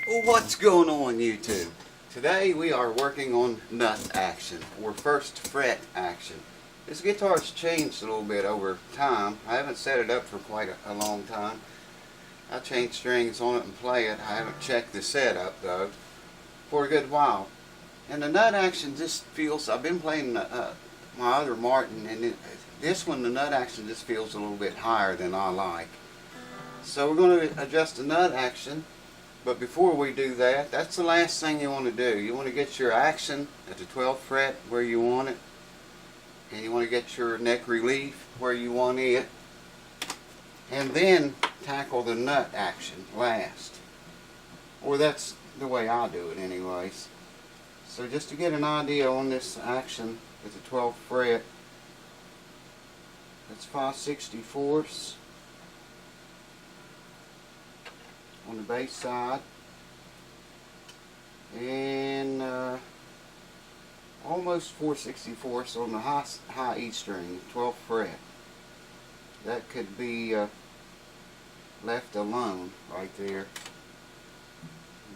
Well, what's going on, YouTube? Today we are working on nut action, or first fret action. This guitar's changed a little bit over time. I haven't set it up for quite a long time. I change strings on it and play it. I haven't checked the setup though for a good while. And the nut action just feels, I've been playing my other Martin, and this one, the nut action just feels a little bit higher than I like. So we're going to adjust the nut action. But before we do that, that's the last thing you want to do. You want to get your action at the 12th fret where you want it. And you want to get your neck relief where you want it. And then tackle the nut action last. Or that's the way I do it anyways. So just to get an idea on this action at the 12th fret, that's 5/64 on the bass side, and almost 4/64 on the high E string, 12th fret. That could be left alone right there.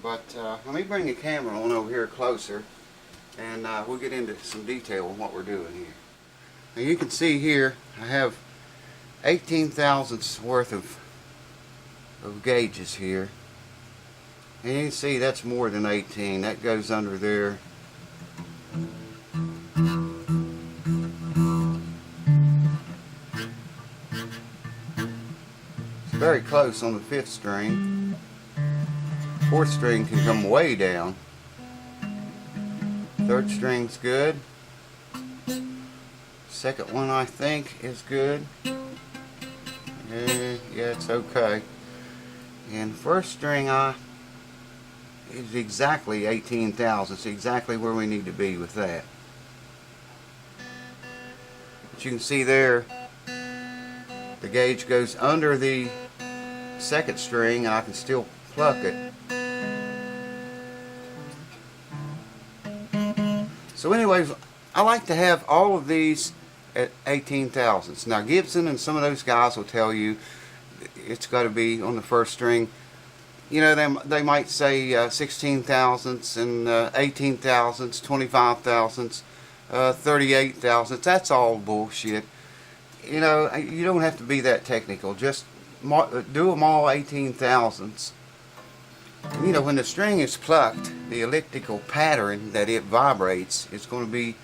But let me bring the camera on over here closer, and we'll get into some detail on what we're doing here. Now you can see here I have 18 thousandths worth of gauges here, and you can see that's more than 18. That goes under there. It's very close on the 5th string. 4th string can come way down. 3rd string's good. 2nd one I think is good. Yeah, it's okay. And 1st string is exactly 18 thousandths, exactly where we need to be with that. But you can see there, the gauge goes under the 2nd string, and I can still pluck it. So anyways, I like to have all of these at 18 thousandths. Now Gibson and some of those guys will tell you it's got to be on the 1st string. You know, they might say 16 thousandths and 18 thousandths, 25 thousandths, 38 thousandths. That's all bullshit. You know, you don't have to be that technical. Just do them all 18 thousandths. You know, when the string is plucked, the elliptical pattern that it vibrates is going to be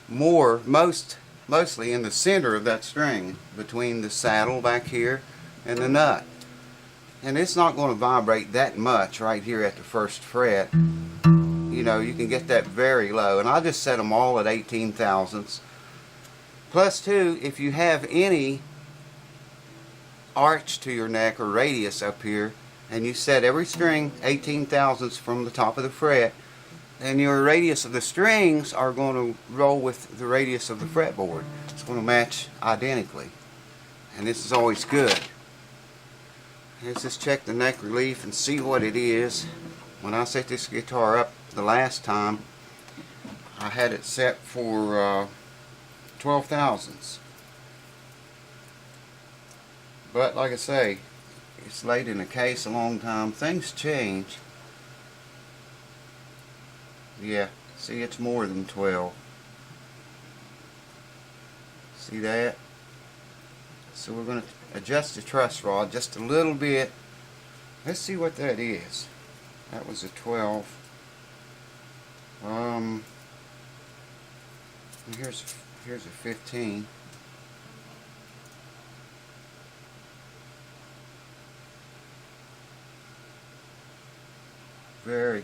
mostly in the center of that string, between the saddle back here and the nut. And it's not going to vibrate that much right here at the 1st fret. You know, you can get that very low, and I just set them all at 18 thousandths. Plus too, if you have any arch to your neck or radius up here, and you set every string 18 thousandths from the top of the fret, and your radius of the strings are going to roll with the radius of the fretboard. It's going to match identically, and this is always good. Let's just check the neck relief and see what it is. When I set this guitar up the last time, I had it set for 12 thousandths. But like I say, it's laid in a case a long time. Things change. Yeah, see, it's more than 12. See that? So we're going to adjust the truss rod just a little bit. Let's see what that is. That was a 12. Here's a 15.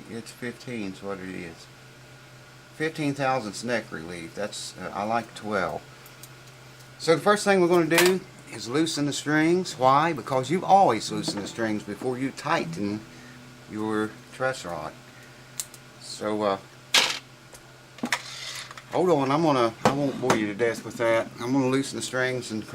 It's 15 is what it is. 15 thousandths neck relief. That's I like 12. So the first thing we're going to do is loosen the strings. Why? Because you always loosen the strings before you tighten your truss rod. So hold on, I won't bore you to death with that. I'm gonna loosen the strings and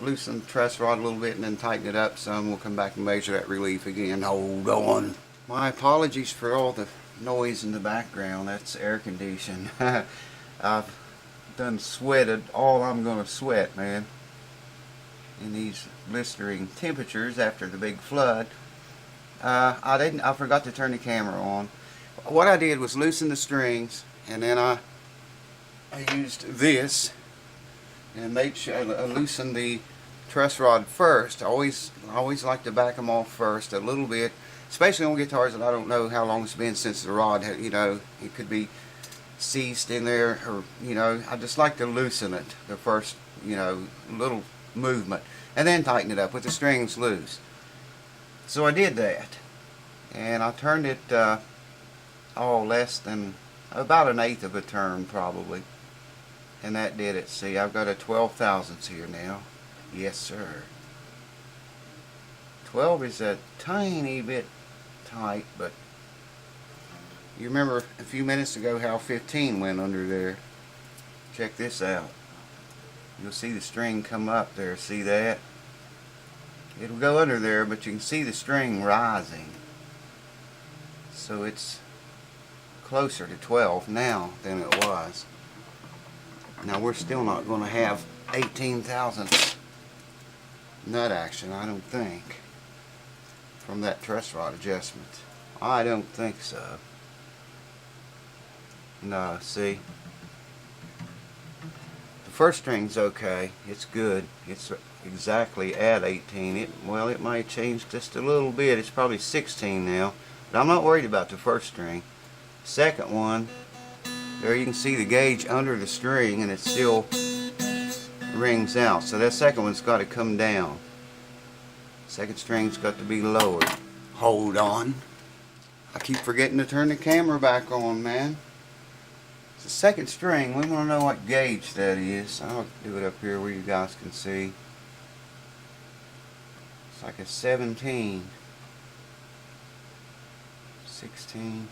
loosen the truss rod a little bit and then tighten it up some. We'll come back and measure that relief again. Hold on. My apologies for all the noise in the background. That's air conditioning. I've done sweated all I'm gonna sweat, man, in these blistering temperatures after the big flood. I forgot to turn the camera on. What I did was loosen the strings, and then I used this and made sure I loosened the truss rod first. I always like to back them off first a little bit, especially on guitars that I don't know how long it's been since the rod had, you know, it could be seized in there, or, you know, I just like to loosen it the first, you know, little movement, and then tighten it up with the strings loose. So I did that, and I turned it less than about 1/8 of a turn probably, and that did it. See, I've got a 12 thousandths here now. Yes sir. 12 is a tiny bit tight, but you remember a few minutes ago how 15 went under there. Check this out. You'll see the string come up there. See that? It'll go under there, but you can see the string rising. So it's closer to 12 now than it was. Now we're still not going to have 18 thousandths nut action, I don't think, from that truss rod adjustment. I don't think so. No, see, the first string's okay. It's good. It's exactly at 18. It might change just a little bit. It's probably 16 now, but I'm not worried about the first string. Second one, there you can see the gauge under the string, and it still rings out. So that second one's got to come down. Second string's got to be lowered. Hold on. I keep forgetting to turn the camera back on, man. It's the second string. We want to know what gauge that is. I'll do it up here where you guys can see. It's like a 17. 16.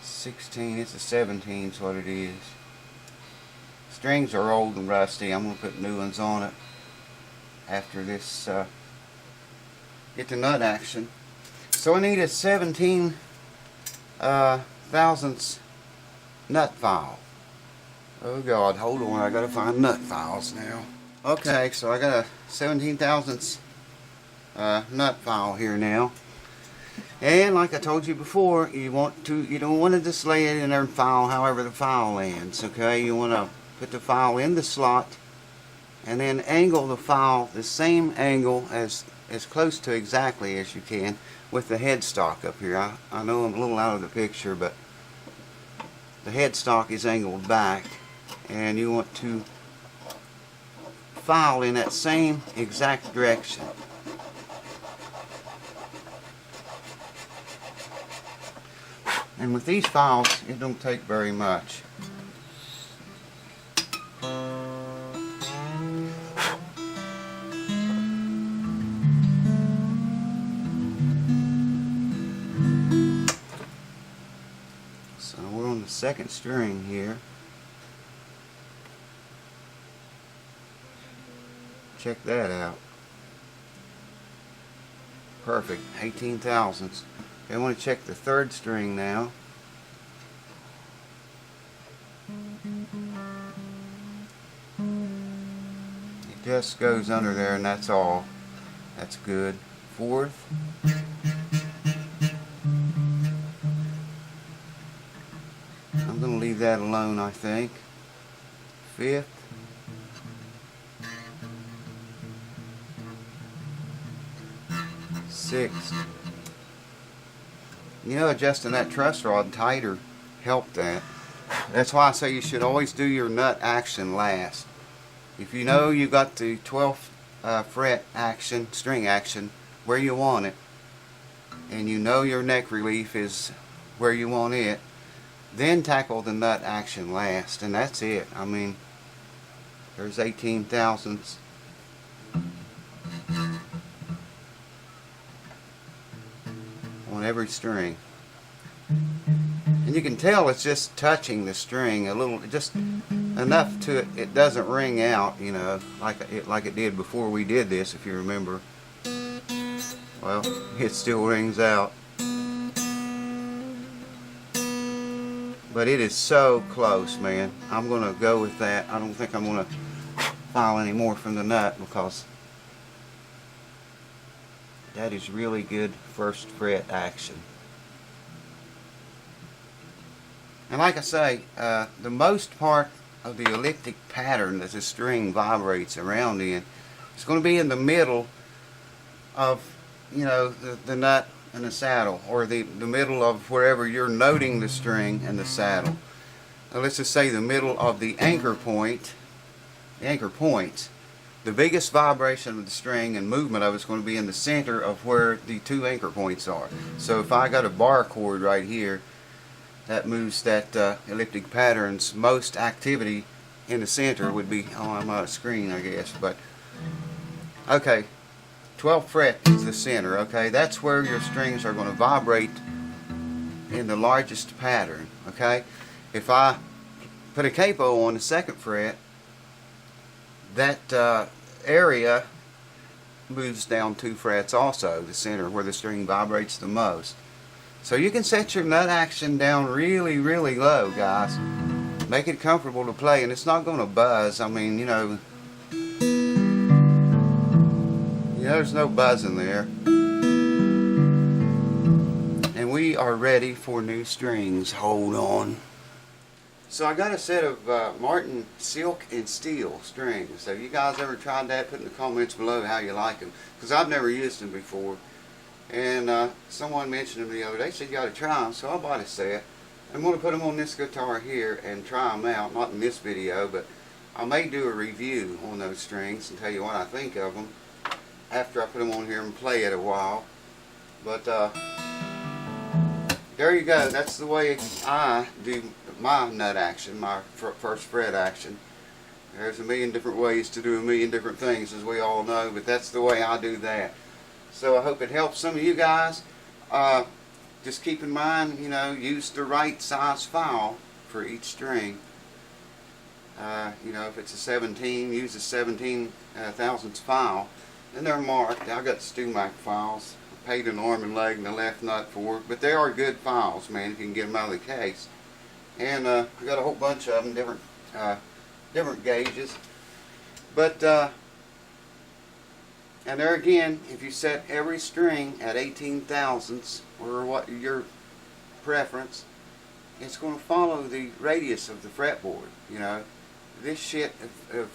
16, it's a 17 is what it is. Strings are old and rusty. I'm going to put new ones on it after this get the nut action. So I need a 17 thousandths nut file. Oh God, hold on, I gotta find nut files now. Okay, so I got a 17 thousandths nut file here now. And like I told you before, you don't want to just lay it in there and file however the file lands, okay? You want to put the file in the slot and then angle the file the same angle as close to exactly as you can with the headstock up here. I know I'm a little out of the picture, but the headstock is angled back, and you want to file in that same exact direction. And with these files, it don't take very much. So we're on the second string here. Check that out. Perfect, 18 thousandths. I want to check the third string now. It just goes under there, and that's all. That's good. Fourth. I'm going to leave that alone, I think. Fifth. Sixth. You know, adjusting that truss rod tighter helped that. That's why I say you should always do your nut action last. If you know you got the 12th fret action, string action, where you want it, and you know your neck relief is where you want it, then tackle the nut action last, and that's it. I mean, there's 18 thousandths. On every string, and you can tell it's just touching the string a little, just enough to it doesn't ring out, you know, like it did before we did this, if you remember. Well, it still rings out, but it is so close, man. I'm gonna go with that. I don't think I'm gonna file any more from the nut, because That is really good first fret action. And like I say, the most part of the elliptic pattern that the string vibrates around in is going to be in the middle of, you know, the nut and the saddle, or the middle of wherever you're noting the string and the saddle. Now let's just say the middle of the anchor point, the anchor points. The biggest vibration of the string and movement of it is going to be in the center of where the two anchor points are. So if I got a bar chord right here, that moves that elliptic pattern's most activity in the center would be, oh, I'm out of screen, I guess, but okay, 12th fret is the center. Okay, that's where your strings are going to vibrate in the largest pattern. Okay, if I put a capo on the 2nd fret, that area moves down 2 frets also, the center where the string vibrates the most. So you can set your nut action down really, really low, guys. Make it comfortable to play, and it's not going to buzz. I mean, you know, there's no buzz in there. And we are ready for new strings. Hold on. So I got a set of Martin Silk and Steel strings. So you guys ever tried that? Put in the comments below how you like them, because I've never used them before. And someone mentioned them the other day, said you got to try them, so I bought a set. I'm going to put them on this guitar here and try them out, not in this video, but I may do a review on those strings and tell you what I think of them after I put them on here and play it a while. But there you go. That's the way I do my nut action, my first fret action. There's a million different ways to do a million different things, as we all know, but that's the way I do that. So I hope it helps some of you guys. Just keep in mind, you know, use the right size file for each string. You know, if it's a 17, use a 17 thousandths file. And they're marked. I got StewMac files. I paid an arm and leg and the left nut for it. But they are good files, man, if you can get them out of the case. And I got a whole bunch of them, different gauges. But and there again, if you set every string at 18 thousandths, or what your preference, it's going to follow the radius of the fretboard. You know, this shit,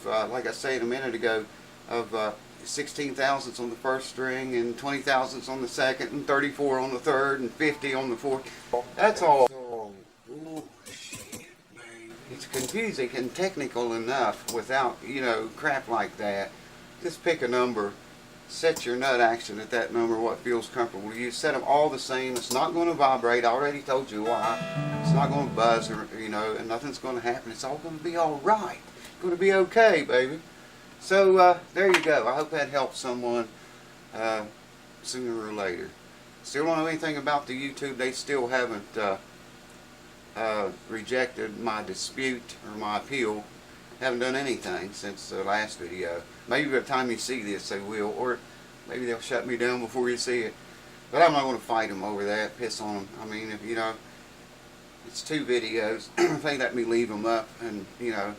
like I said a minute ago, of 16 thousandths on the first string, and 20 thousandths on the second, and 34 on the third, and 50 on the fourth. That's all. It's confusing and technical enough without, you know, crap like that. Just pick a number. Set your nut action at that number, what feels comfortable to you. Set them all the same. It's not going to vibrate. I already told you why. It's not going to buzz, or, you know, and nothing's going to happen. It's all going to be all right. It's going to be okay, baby. So there you go. I hope that helps someone sooner or later. Still don't know anything about the YouTube. They still haven't rejected my dispute or my appeal. Haven't done anything since the last video. Maybe by the time you see this they will, or maybe they'll shut me down before you see it. But I'm not going to fight them over that, piss on them. I mean, if, you know, it's 2 videos. If they let me leave them up, and, you know,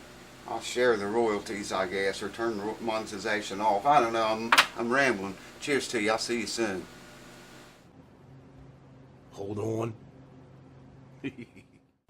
I'll share the royalties, I guess, or turn the monetization off. I don't know. I'm rambling. Cheers to you. I'll see you soon. Hold on.